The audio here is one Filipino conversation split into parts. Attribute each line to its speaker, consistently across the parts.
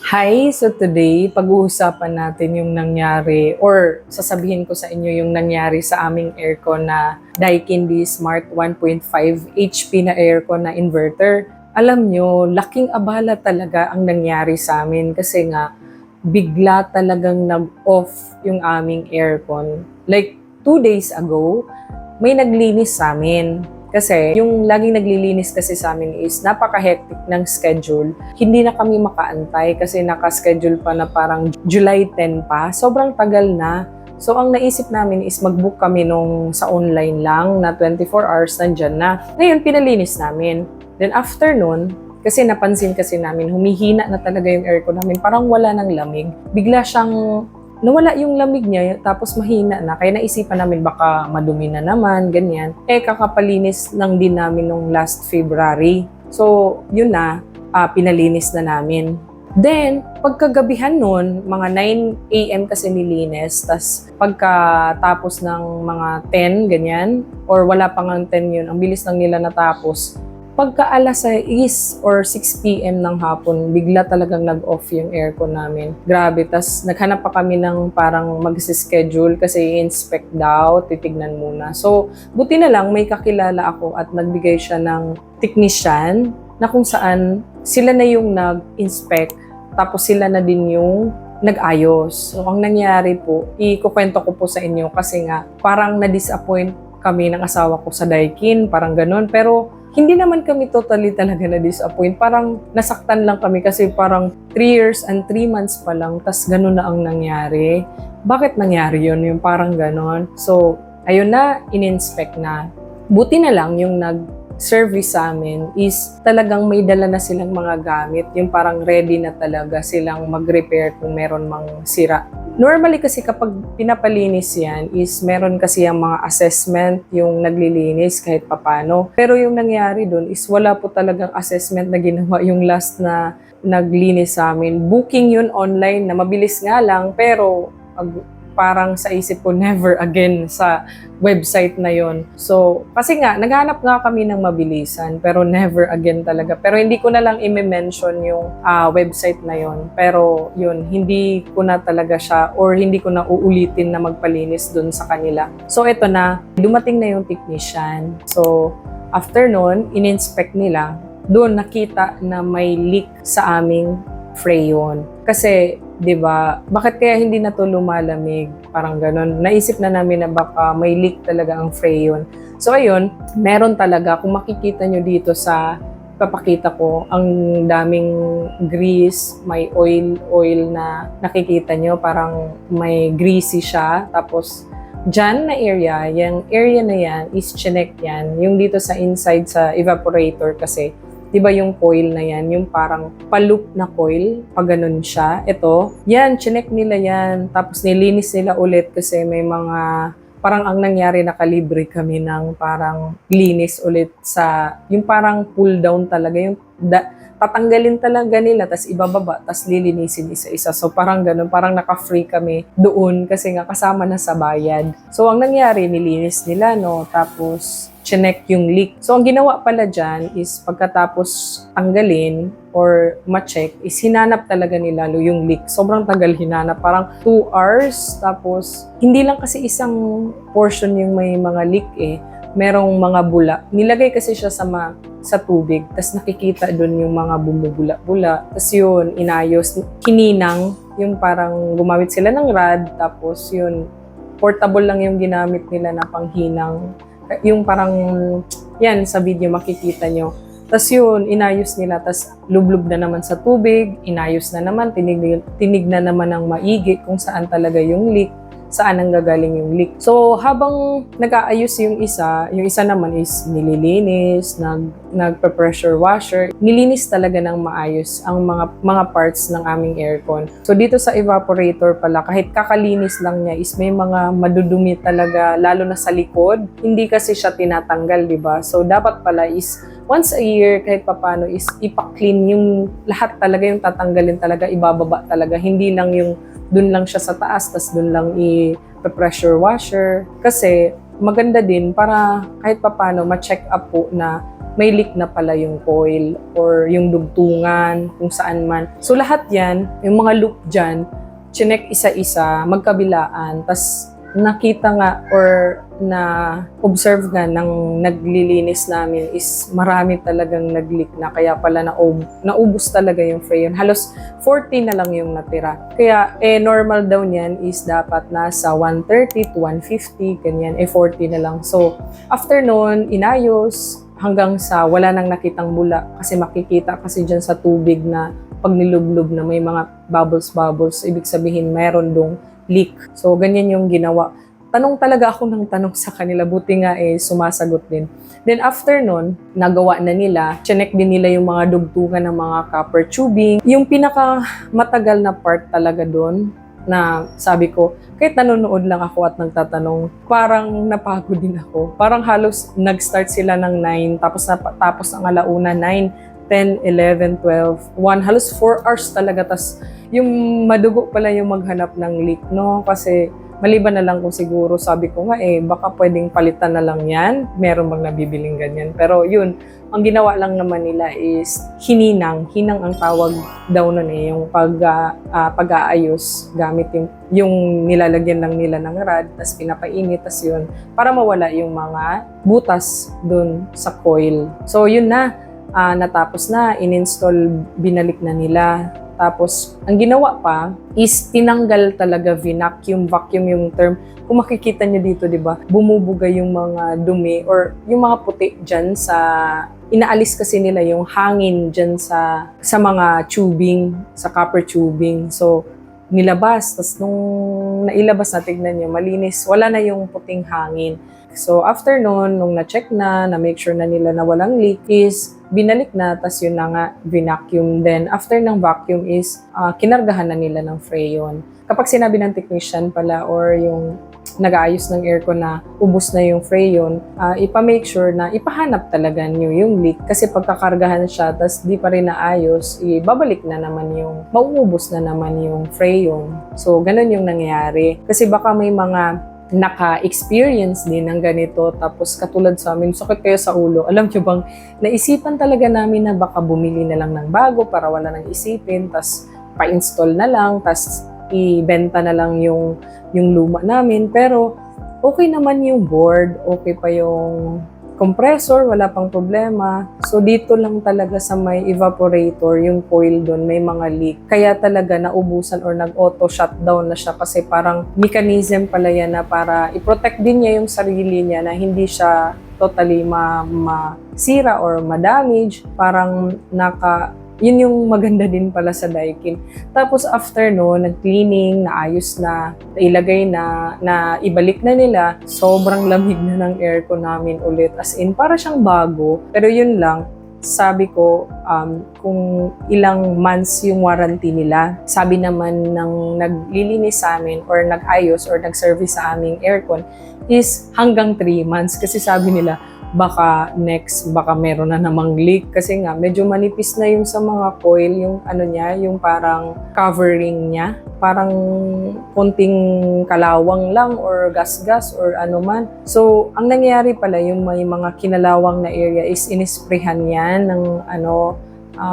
Speaker 1: Hi! So today, pag-uusapan natin yung nangyari or sasabihin ko sa inyo yung nangyari sa aming aircon na Daikin Smart 1.5 HP na aircon na inverter. Alam nyo, laking abala talaga ang nangyari sa amin kasi nga bigla talagang nag-off yung aming aircon. Like 2 days ago, may naglinis sa amin. Kasi yung laging naglilinis kasi sa amin is napaka-hectic ng schedule. Hindi na kami makaantay kasi naka-schedule pa na parang July 10 pa. Sobrang tagal na. So ang naisip namin is mag-book kami nung sa online lang na 24 hours nandyan na. Ngayon pinalinis namin. Then after nun, kasi napansin kasi namin humihina na talaga yung aircon namin. Parang wala ng lamig. Bigla siyang nawala yung lamig niya, tapos mahina na. Kaya naisipan namin baka madumi na naman, ganyan. Kakapalinis lang din namin nung last February. So, yun na, pinalinis na namin. Then, pagkagabihan nun, mga 9 a.m. kasi nilinis. Tas pagkatapos ng mga 10, ganyan, or wala pang 10 yun, ang bilis lang nila natapos. Pagka alas 6 or 6 p.m. ng hapon, bigla talagang nag-off yung aircon namin. Grabe, tas naghanap pa kami ng parang mag-schedule kasi i-inspect daw, titignan muna. So, buti na lang may kakilala ako at nagbigay siya ng technician na kung saan sila na yung nag-inspect, tapos sila na din yung nag-ayos. So, ang nangyari po, ikukwento ko po sa inyo kasi nga parang na-disappoint kami ng asawa ko sa Daikin, parang ganun. Pero hindi naman kami totally talaga na-disappoint. Parang nasaktan lang kami kasi parang 3 years and 3 months pa lang, tas ganun na ang nangyari. Bakit nangyari yun? Yung parang ganun. So, ayun na, in-inspect na. Buti na lang yung nag-service sa amin is talagang may dala na silang mga gamit. Yung parang ready na talaga silang mag-repair kung meron mang sira. Normally kasi kapag pinapalinis yan is meron kasi yung mga assessment yung naglilinis kahit papano. Pero yung nangyari dun is wala po talagang assessment na ginawa yung last na naglinis sa amin. Booking yun online na mabilis nga lang pero parang sa isip ko never again sa website na yon. So, kasi nga, naghanap nga kami ng mabilisan, pero never again talaga. Pero hindi ko na lang i-mention yung website na yon. Pero yun, hindi ko na talaga siya or hindi ko na uulitin na magpalinis dun sa kanila. So, eto na, dumating na yung technician. So, after nun, in-inspect nila, doon nakita na may leak sa aming freon. Kasi 'di ba? Bakit kaya hindi na 'to lumalamig? Parang gano'n. Naisip na namin na baka may leak talaga ang freon. So ayun, meron talaga. Kung makikita nyo dito sa papakita ko, ang daming grease, may oil na nakikita nyo, parang may greasy siya. Tapos dyan na area, yung area na yan is chinek yan. Yung dito sa inside sa evaporator kasi, di ba yung coil na yan, yung parang pa-loop na coil, pag ganun siya. Ito, yan, chinek nila yan. Tapos nilinis nila ulit kasi may mga, parang ang nangyari, nakalibre kami ng parang linis ulit sa, yung parang pull down talaga, yung tatanggalin talaga nila, tas ibababa, tas lilinisin isa-isa. So parang ganun, parang naka-free kami doon kasi nga kasama na sa bayad. So ang nangyari, nilinis nila, no? Tapos chinek yung leak. So, ang ginawa pala dyan is pagkatapos tanggalin or ma-check, is hinanap talaga nila yung leak. Sobrang tagal hinanap, parang 2 hours. Tapos, hindi lang kasi isang portion yung may mga leak merong mga bula. Nilagay kasi siya sa tubig, tapos nakikita doon yung mga bumubula-bula. Tapos yun, inayos, kininang, yung parang gumamit sila ng rod, tapos yun, portable lang yung ginamit nila na panghinang. Yung parang, yan, sa video makikita nyo. Tapos yun, inayos nila. Tapos lublub na naman sa tubig, inayos na naman, tinignan naman ng maigi kung saan talaga yung leak, saan ang gagaling yung leak. So, habang nag-aayos yung isa naman is nililinis, nagpa-pressure washer. Nilinis talaga ng maayos ang mga parts ng aming aircon. So, dito sa evaporator pala, kahit kakalinis lang niya is may mga madudumi talaga, lalo na sa likod. Hindi kasi siya tinatanggal, di ba? So, dapat pala is once a year, kahit papano, is ipa-clean yung lahat talaga, yung tatanggalin talaga, ibababa talaga. Hindi lang yung dun lang siya sa taas, tas dun lang i-pressure washer. Kasi maganda din para kahit papano ma-check up po na may leak na pala yung coil or yung dugtungan, kung saan man. So lahat yan, yung mga loop dyan, chinek isa-isa, magkabilaan, tas nakita nga or na-observe nga ng naglilinis namin is marami talagang nag-leak na, kaya pala naubos talaga yung freon. Halos 40 na lang yung natira. Kaya normal daw niyan is dapat nasa 130 to 150, ganyan, 40 na lang. So after nun, inayos hanggang sa wala nang nakitang bula, kasi makikita kasi dyan sa tubig na pag nilublob na may mga bubbles, ibig sabihin meron dong leak. So, ganyan yung ginawa. Tanong talaga ako ng tanong sa kanila, buti nga sumasagot din. Then after nun, nagawa na nila, chinek din nila yung mga dugtungan ng mga copper tubing. Yung pinaka matagal na part talaga doon, na sabi ko, kahit nanonood lang ako at nagtatanong, parang napagod din ako. Parang halos nag-start sila ng 9, tapos ang alauna 9, 10, 11, 12, 1, halos 4 hours talaga. Tas yung madugo pala yung maghanap ng leak, no? Kasi maliban na lang kung siguro, sabi ko nga baka pwedeng palitan na lang yan. Meron bang nabibiling ganyan? Pero yun, ang ginawa lang naman nila is hinang ang tawag daw nun yung pag-aayos gamit yung nilalagyan lang nila ng rad, tas pinapainit, tas yun, para mawala yung mga butas dun sa coil. So yun na. Natapos na, in-install, binalik na nila. Tapos, ang ginawa pa is tinanggal talaga, vacuum yung term. Kung makikita nyo dito, di ba, bumubuga yung mga dumi or yung mga puti dyan sa, inaalis kasi nila yung hangin dyan sa mga tubing, sa copper tubing. So, nilabas. Tapos nung nailabas na, tignan nyo, malinis. Wala na yung puting hangin. So, after nun, nung na-check na-make sure na nila na walang leak, is binalik na, tas yun na nga, vacuum. Then, after ng vacuum is, kinargahan na nila ng freon. Kapag sinabi ng technician pala or yung nag-aayos ng aircon na ubos na yung freon, ipa-make sure na ipahanap talaga nyo yung leak. Kasi pagkakargahan siya, tas di pa rin naayos, ibabalik na naman mauubos na naman yung freon. So, ganun yung nangyayari. Kasi baka may mga naka-experience din ng ganito, tapos katulad sa amin, sakit kayo sa ulo. Alam nyo bang, naisipan talaga namin na baka bumili na lang ng bago para wala nang isipin, tas pa-install na lang, tas ibenta na lang yung luma namin. Pero okay naman yung board, okay pa yung compressor, wala pang problema. So dito lang talaga sa may evaporator, yung coil doon, may mga leak. Kaya talaga naubusan or nag-auto shutdown na siya, kasi parang mechanism pala yan na para i-protect din niya yung sarili niya na hindi siya totally masira or ma-damage. Parang yun yung maganda din pala sa Daikin. Tapos after no, nag-cleaning, naayos na, ilagay na ibalik na nila, sobrang lamig na ng aircon namin ulit. As in, para siyang bago. Pero yun lang, sabi ko, kung ilang months yung warranty nila. Sabi naman ng naglilinis sa amin or nag-ayos or nag-service sa aming aircon is hanggang 3 months. Kasi sabi nila, baka meron na namang leak, kasi nga medyo manipis na yung sa mga coil, yung yung parang covering niya, parang konting kalawang lang or gas or ano man. So ang nangyayari pala, yung may mga kinalawang na area is inisprayhan yan ng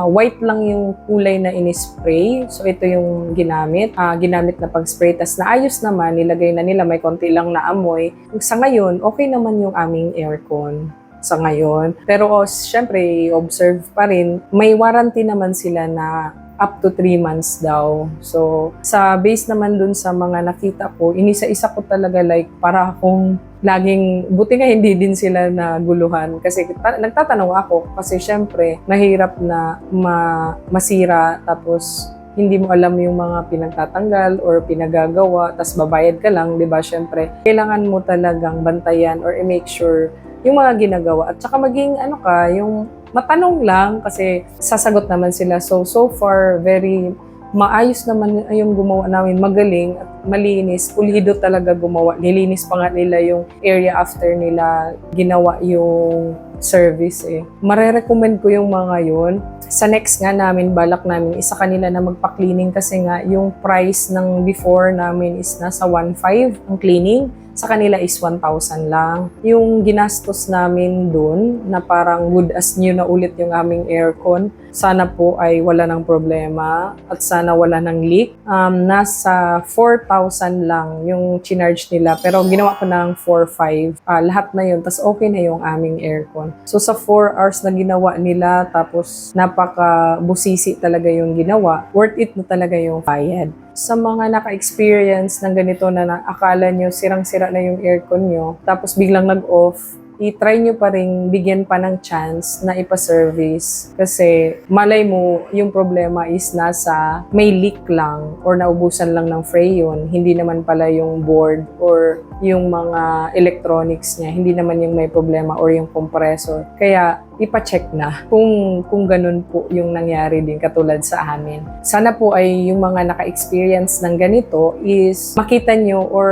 Speaker 1: white lang yung kulay na inispray. So ito yung ginamit na pag-spray. Tas naayos naman, nilagay na nila, may konti lang na amoy. Sa ngayon, okay naman yung aming aircon sa ngayon. Pero syempre, observe pa rin, may warranty naman sila na up to 3 months daw. So sa base naman dun sa mga nakita ko, inisa-isa ko talaga, like para akong laging, buti nga hindi din sila naguluhan. Kasi nagtatanong ako, kasi syempre, mahirap na masira, tapos hindi mo alam yung mga pinagtatanggal or pinagagawa, tapos babayad ka lang, di ba? Syempre, kailangan mo talagang bantayan or i-make sure yung mga ginagawa. At saka maging yung matanong lang, kasi sasagot naman sila. So far, very maayos naman yung gumawa namin, magaling. At malinis, pulido talaga gumawa. Nilinis pa nga nila yung area after nila ginawa yung service eh. Marerecommend ko yung mga yun. Sa next nga namin, balak namin isa kanila na magpa-cleaning kasi nga yung price ng before namin is nasa 1.5 ang cleaning. Sa kanila is 1,000 lang. Yung ginastos namin dun na parang good as new na ulit yung aming aircon, sana po ay wala ng problema at sana wala ng leak. Nasa 4,000 lang yung chinarge nila pero ginawa ko ng 4,500. Lahat na yun, tas okay na yung aming aircon. So sa 4 hours na ginawa nila tapos napaka-busisi talaga yung ginawa, worth it na talaga yung bayad. Sa mga naka-experience ng ganito na akala nyo sirang-sira na yung aircon nyo, tapos biglang nag-off, i-try nyo pa rin bigyan pa ng chance na ipa-service. Kasi malay mo, yung problema is nasa may leak lang or naubusan lang ng freon. Hindi naman pala yung board or yung mga electronics niya. Hindi naman yung may problema or yung compressor. Kaya ipa-check na kung ganun po yung nangyari din katulad sa amin. Sana po ay yung mga naka-experience ng ganito is makita nyo or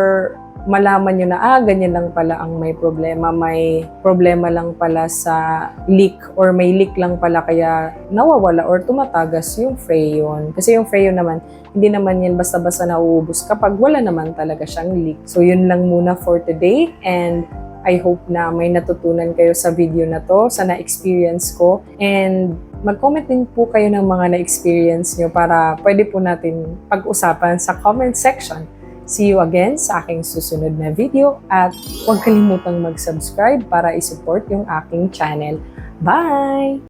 Speaker 1: malaman nyo na ganyan lang pala ang may problema lang pala sa leak or may leak lang pala kaya nawawala or tumatagas yung freon. Kasi yung freon naman, hindi naman yan basta-basta nauubos kapag wala naman talaga siyang leak. So yun lang muna for today and I hope na may natutunan kayo sa video na to, sa na-experience ko. And mag-comment din po kayo ng mga na-experience nyo para pwede po natin pag-usapan sa comment section. See you again sa aking susunod na video at huwag kalimutang mag-subscribe para i-support yung aking channel. Bye!